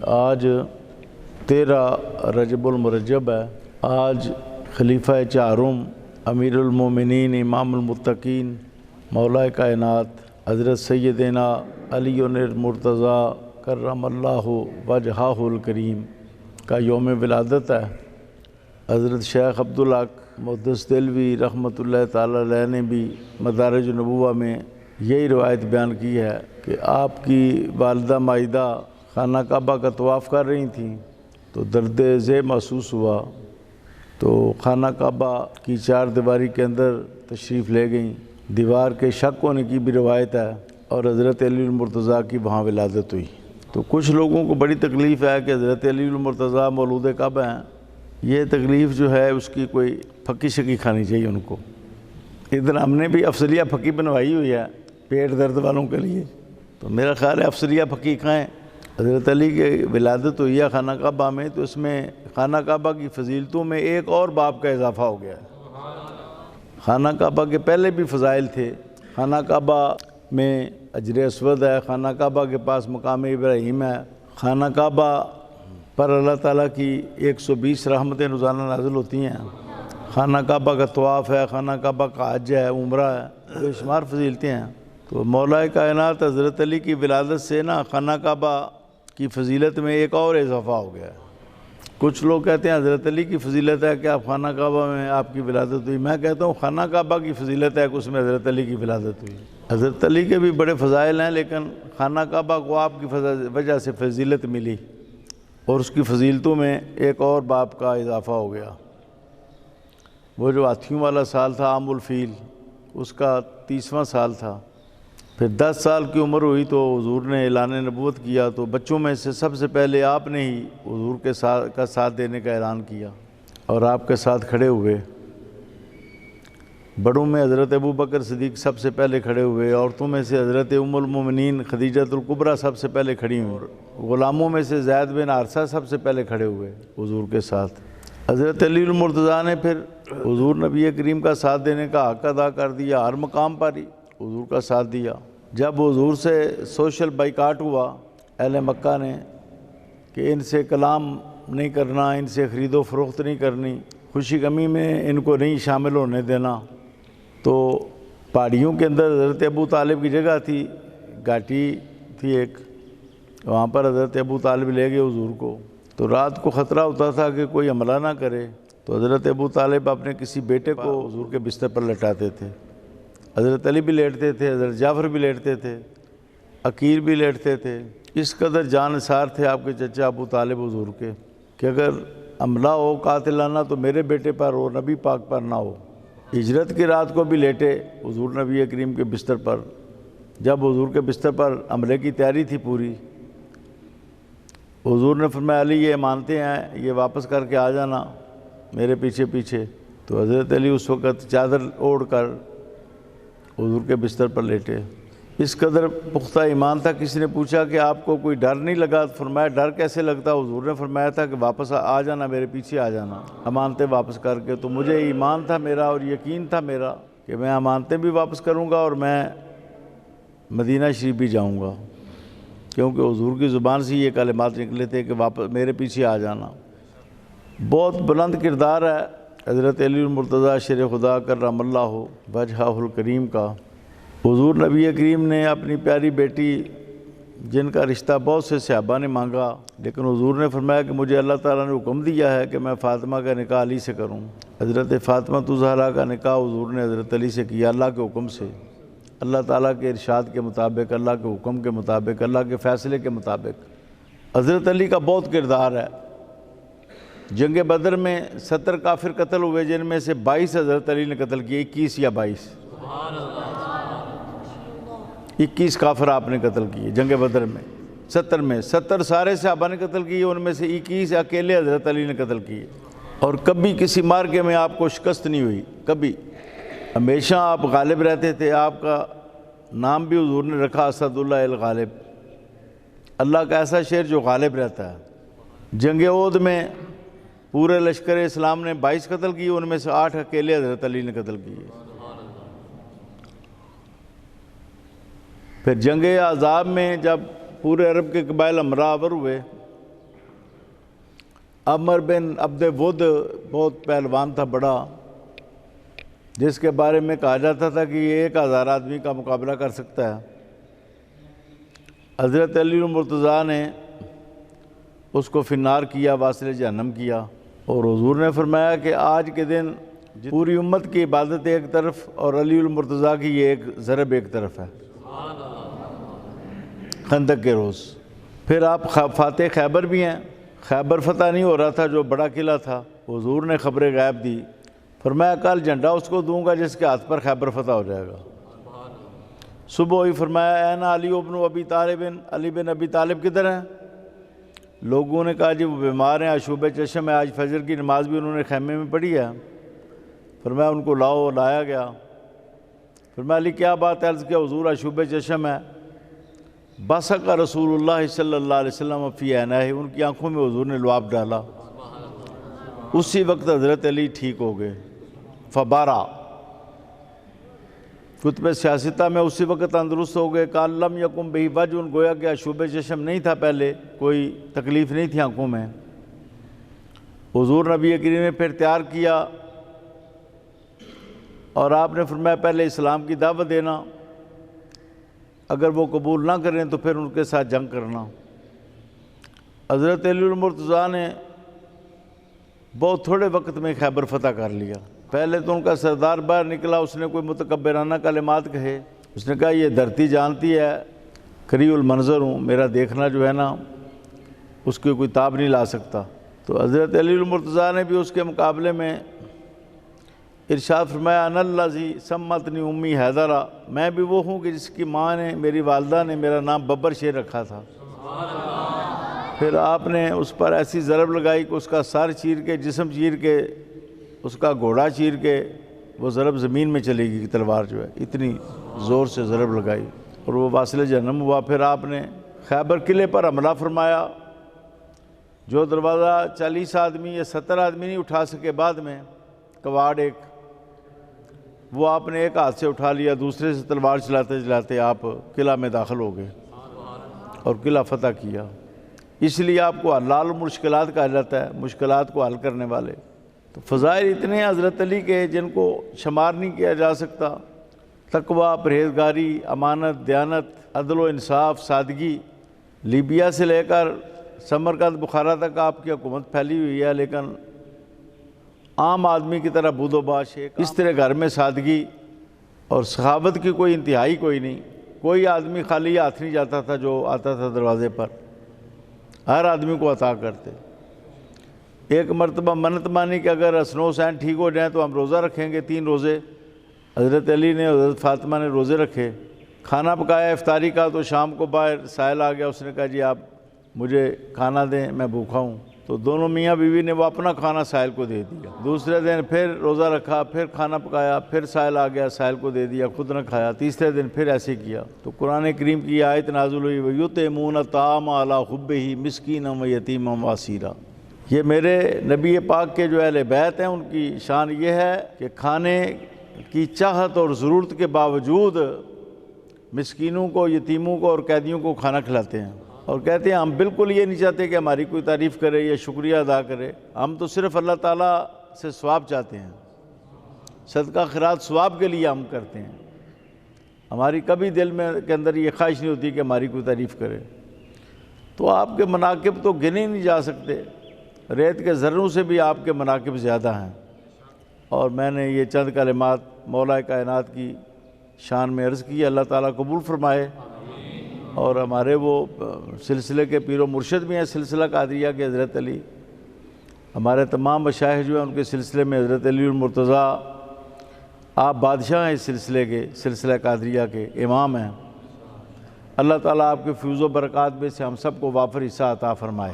آج 13 رجب المرجب ہے۔ آج خلیفہ چہارم امیر المومنین امام المتقین مولا کائنات حضرت سیدنا علی المرتضیٰ کرم اللہ وجہہ الکریم کا یوم ولادت ہے۔ حضرت شیخ عبدالحق محدث دہلوی رحمۃ اللہ تعالیٰ علیہ نے بھی مدارج النبوہ میں یہی روایت بیان کی ہے کہ آپ کی والدہ مائدہ خانہ کعبہ کا طواف کر رہی تھیں تو درد ذیل محسوس ہوا، تو خانہ کعبہ کی چار دیواری کے اندر تشریف لے گئیں۔ دیوار کے شق ہونے کی بھی روایت ہے اور حضرت علی المرتضیٰ کی وہاں ولادت ہوئی۔ تو کچھ لوگوں کو بڑی تکلیف ہے کہ حضرت علی المرتضیٰ مولود کعبہ ہیں، یہ تکلیف جو ہے اس کی کوئی پھکی شکی کھانی چاہیے ان کو۔ ادھر ہم نے بھی افسریہ پھکی بنوائی ہوئی ہے پیٹ درد والوں کے لیے، تو میرا خیال ہے افسریہ پھکی کھائیں۔ حضرت علی کی ولادت ہوئی ہے خانہ کعبہ میں، تو اس میں خانہ کعبہ کی فضیلتوں میں ایک اور باب کا اضافہ ہو گیا ہے۔ خانہ کعبہ کے پہلے بھی فضائل تھے۔ خانہ کعبہ میں حجر اسود ہے، خانہ کعبہ کے پاس مقام ابراہیم ہے، خانہ کعبہ پر اللہ تعالیٰ کی 120 رحمتیں روزانہ نازل ہوتی ہیں، خانہ کعبہ کا طواف ہے، خانہ کعبہ کا حج ہے، عمرہ ہے، بے شمار فضیلتیں ہیں۔ تو مولا کائنات حضرت علی کی ولادت سے خانہ کعبہ کی فضیلت میں ایک اور اضافہ ہو گیا ہے۔ کچھ لوگ کہتے ہیں حضرت علی کی فضیلت ہے کہ آپ خانہ کعبہ میں آپ کی ولادت ہوئی، میں کہتا ہوں خانہ کعبہ کی فضیلت ہے کہ اس میں حضرت علی کی ولادت ہوئی۔ حضرت علی کے بھی بڑے فضائل ہیں، لیکن خانہ کعبہ کو آپ کی وجہ سے فضیلت ملی اور اس کی فضیلتوں میں ایک اور باب کا اضافہ ہو گیا۔ وہ جو ہاتھیوں والا سال تھا عام الفیل، اس کا 30واں سال تھا۔ پھر 10 سال کی عمر ہوئی تو حضور نے اعلان نبوت کیا، تو بچوں میں سے سب سے پہلے آپ نے ہی حضور کا ساتھ دینے کا اعلان کیا اور آپ کے ساتھ کھڑے ہوئے۔ بڑوں میں حضرت ابوبکر صدیق سب سے پہلے کھڑے ہوئے، عورتوں میں سے حضرت ام المومنین خدیجۃ الکبریٰ سب سے پہلے کھڑی ہوئیں، غلاموں میں سے زید بن حارثہ سب سے پہلے کھڑے ہوئے حضور کے ساتھ۔ حضرت علی المرتضیٰ نے پھر حضور نبی کریم کا ساتھ دینے کا حق ادا کر دیا، ہر مقام پر ہی حضور کا ساتھ دیا۔ جب حضور سے سوشل بائیکاٹ ہوا اہل مکہ نے کہ ان سے کلام نہیں کرنا، ان سے خرید و فروخت نہیں کرنی، خوشی غمی میں ان کو نہیں شامل ہونے دینا، تو پہاڑیوں کے اندر حضرت ابو طالب کی جگہ تھی، گھاٹی تھی ایک، وہاں پر حضرت ابو طالب لے گئے حضور کو۔ تو رات کو خطرہ ہوتا تھا کہ کوئی حملہ نہ کرے، تو حضرت ابو طالب اپنے کسی بیٹے کو حضور کے بستر پر لٹاتے تھے۔ حضرت علی بھی لیٹتے تھے، حضرت جعفر بھی لیٹتے تھے، عقیل بھی لیٹتے تھے۔ اس قدر جان نثار تھے آپ کے چچا ابو طالب حضور کے کہ اگر حملہ ہو قاتلانہ تو میرے بیٹے پر ہو، نبی پاک پر نہ ہو۔ ہجرت کی رات کو بھی لیٹے حضور نبی کریم کے بستر پر۔ جب حضور کے بستر پر حملے کی تیاری تھی پوری، حضور نے فرمایا علی یہ مانتے ہیں، یہ واپس کر کے آ جانا میرے پیچھے پیچھے۔ تو حضرت علی اس وقت چادر اوڑھ کر حضور کے بستر پر لیٹے۔ اس قدر پختہ ایمان تھا۔ کسی نے پوچھا کہ آپ کو کوئی ڈر نہیں لگا؟ فرمایا ڈر کیسے لگتا؟ حضور نے فرمایا تھا کہ واپس آ جانا، میرے پیچھے آ جانا امانتیں واپس کر کے۔ تو مجھے ایمان تھا میرا اور یقین تھا میرا کہ میں امانتیں بھی واپس کروں گا اور میں مدینہ شریف بھی جاؤں گا، کیونکہ حضور کی زبان سے یہ کلمات نکلے تھے کہ واپس میرے پیچھے آ جانا۔ بہت بلند کردار ہے حضرت علی المرتضیٰ شیر خدا کرم اللہ وجہہ الکریم کا۔ حضور نبی کریم نے اپنی پیاری بیٹی، جن کا رشتہ بہت سے صحابہ نے مانگا، لیکن حضور نے فرمایا کہ مجھے اللہ تعالیٰ نے حکم دیا ہے کہ میں فاطمہ کا نکاح علی سے کروں۔ حضرت فاطمہ الزہرا کا نکاح حضور نے حضرت علی سے کیا، اللہ کے حکم سے، اللہ تعالیٰ کے ارشاد کے مطابق، اللہ کے حکم کے مطابق، اللہ کے فیصلے کے مطابق۔ حضرت علی کا بہت کردار ہے۔ جنگ بدر میں 70 کافر قتل ہوئے، جن میں سے 22 حضرت علی نے قتل کیے، 21 یا 22، 21 کافر آپ نے قتل کیے جنگ بدر میں۔ 70 میں 70 سارے صحابہ نے قتل کیے، ان میں سے 21 اکیلے حضرت علی نے قتل کیے۔ اور کبھی کسی مارکے میں آپ کو شکست نہیں ہوئی، کبھی، ہمیشہ آپ غالب رہتے تھے۔ آپ کا نام بھی حضور نے رکھا اسد اللہ الغالب، اللہ کا ایسا شیر جو غالب رہتا ہے۔ جنگ احد میں پورے لشکر اسلام نے 22 قتل کیے، ان میں سے 8 اکیلے حضرت علی نے قتل کیے۔ پھر جنگ احزاب میں جب پورے عرب کے قبائل ہمراہ آور ہوئے عمر بن عبد ود بہت پہلوان تھا بڑا، جس کے بارے میں کہا جاتا تھا کہ یہ 1000 آدمی کا مقابلہ کر سکتا ہے۔ حضرت علی المرتضیٰ نے اس کو فنار کیا، واصل جہنم کیا، اور حضور نے فرمایا کہ آج کے دن پوری امت کی عبادت ایک طرف اور علی المرتضیٰ کی یہ ایک ضرب ایک طرف ہے، خندق کے روز۔ پھر آپ فاتح خیبر بھی ہیں، خیبر فتح نہیں ہو رہا تھا جو بڑا قلعہ تھا، حضور نے خبر غیب دی، فرمایا کل جھنڈا اس کو دوں گا جس کے ہاتھ پر خیبر فتح ہو جائے گا۔ صبح ہی فرمایا اے نا علی ابن ابی طالب، علی بن ابی طالب کدھر ہیں؟ لوگوں نے کہا جی وہ بیمار ہیں، عشوب چشم ہے، آج فجر کی نماز بھی انہوں نے خیمے میں پڑھی ہے۔ فرمایا ان کو لاؤ، لایا گیا۔ فرمایا علی کیا بات ہے؟ عرض کیا حضور عشوب چشم ہے۔ باسق رسول اللہ صلی اللہ علیہ وسلم فی عینیہ، ان کی آنکھوں میں حضور نے لعاب ڈالا، اسی وقت حضرت علی ٹھیک ہو گئے۔ فبارا کتب سیاستہ میں اسی وقت تندرست ہو گئے۔ قال لم یکن بہ وجع، گویا کہ عشوب چشم نہیں تھا، پہلے کوئی تکلیف نہیں تھی آنکھوں میں۔ حضور نبی کریم نے پھر تیار کیا اور آپ نے فرمایا پہلے اسلام کی دعوت دینا، اگر وہ قبول نہ کریں تو پھر ان کے ساتھ جنگ کرنا۔ حضرت علی المرتضیٰ نے بہت تھوڑے وقت میں خیبر فتح کر لیا۔ پہلے تو ان کا سردار باہر نکلا، اس نے کوئی متکبرانہ کلمات کہے، اس نے کہا یہ دھرتی جانتی ہے قریب المنظر ہوں، میرا دیکھنا جو ہے نا اس کی کوئی تاب نہیں لا سکتا۔ تو حضرت علی المرتضیٰ نے بھی اس کے مقابلے میں ارشاد فرمایا انا الذی سمتنی امی حیدرہ، میں بھی وہ ہوں کہ جس کی ماں نے، میری والدہ نے میرا نام ببر شیر رکھا تھا۔ پھر آپ نے اس پر ایسی ضرب لگائی کہ اس کا سر چیر کے، جسم چیر کے، اس کا گھوڑا چیر کے وہ ضرب زمین میں چلے گی، تلوار جو ہے اتنی زور سے ضرب لگائی اور وہ واصل جہنم ہوا۔ پھر آپ نے خیبر قلعے پر حملہ فرمایا، جو دروازہ 40 آدمی یا 70 آدمی نہیں اٹھا سکے، بعد میں کواڑ ایک، وہ آپ نے ایک ہاتھ سے اٹھا لیا، دوسرے سے تلوار چلاتے چلاتے آپ قلعہ میں داخل ہو گئے اور قلعہ فتح کیا۔ اس لیے آپ کو حلال المشکلات کہا جاتا ہے، مشکلات کو حل کرنے والے۔ تو فضائل اتنے ہیں حضرت علی کے جن کو شمار نہیں کیا جا سکتا۔ تقویٰ، پرہیزگاری، امانت، دیانت، عدل و انصاف، سادگی۔ لیبیا سے لے کر سمرقند، بخارا تک آپ کی حکومت پھیلی ہوئی ہے، لیکن عام آدمی کی طرح بود و باش ہے۔ اس طرح گھر میں سادگی اور سخاوت کی کوئی انتہائی کوئی نہیں، کوئی آدمی خالی ہاتھ نہیں جاتا تھا جو آتا تھا دروازے پر، ہر آدمی کو عطا کرتے۔ ایک مرتبہ منت مانی کہ اگر حسن و حسین ٹھیک ہو جائیں تو ہم روزہ رکھیں گے، 3 روزے۔ حضرت علی نے، حضرت فاطمہ نے روزے رکھے، کھانا پکایا افطاری کا، تو شام کو باہر سائل آ گیا، اس نے کہا جی آپ مجھے کھانا دیں، میں بھوکا ہوں۔ تو دونوں میاں بیوی نے وہ اپنا کھانا سائل کو دے دیا۔ دوسرے دن پھر روزہ رکھا، پھر کھانا پکایا، پھر سائل آ گیا، سائل کو دے دیا، خود نہ کھایا۔ تیسرے دن پھر ایسے کیا تو قرآن کریم کی آیت نازل ہوئی وَيُطْعِمُونَ الطَّعَامَ عَلَىٰ حُبِّهِ مِسْكِينًا وَيَتِيمًا وَاسِيرًا۔ یہ میرے نبی پاک کے جو اہل بیت ہیں ان کی شان یہ ہے کہ کھانے کی چاہت اور ضرورت کے باوجود مسکینوں کو، یتیموں کو اور قیدیوں کو کھانا کھلاتے ہیں، اور کہتے ہیں ہم بالکل یہ نہیں چاہتے کہ ہماری کوئی تعریف کرے یا شکریہ ادا کرے، ہم تو صرف اللہ تعالیٰ سے ثواب چاہتے ہیں، صدقہ خیرات ثواب کے لیے ہم کرتے ہیں، ہماری کبھی دل میں کے اندر یہ خواہش نہیں ہوتی کہ ہماری کوئی تعریف کرے۔ تو آپ کے مناقب تو گنے نہیں جا سکتے، ریت کے ذروں سے بھی آپ کے مناقب زیادہ ہیں، اور میں نے یہ چند کلمات مولا کائنات کی شان میں عرض کی، اللہ تعالیٰ قبول فرمائے، اور ہمارے وہ سلسلے کے پیر و مرشد بھی ہیں، سلسلہ قادریہ کے حضرت علی، ہمارے تمام مشائخ جو ہیں ان کے سلسلے میں حضرت علی المرتضیٰ آپ بادشاہ ہیں، اس سلسلے کے، سلسلہ قادریہ کے امام ہیں۔ اللہ تعالیٰ آپ کے فیض و برکات میں سے ہم سب کو وافر حصہ عطا فرمائے۔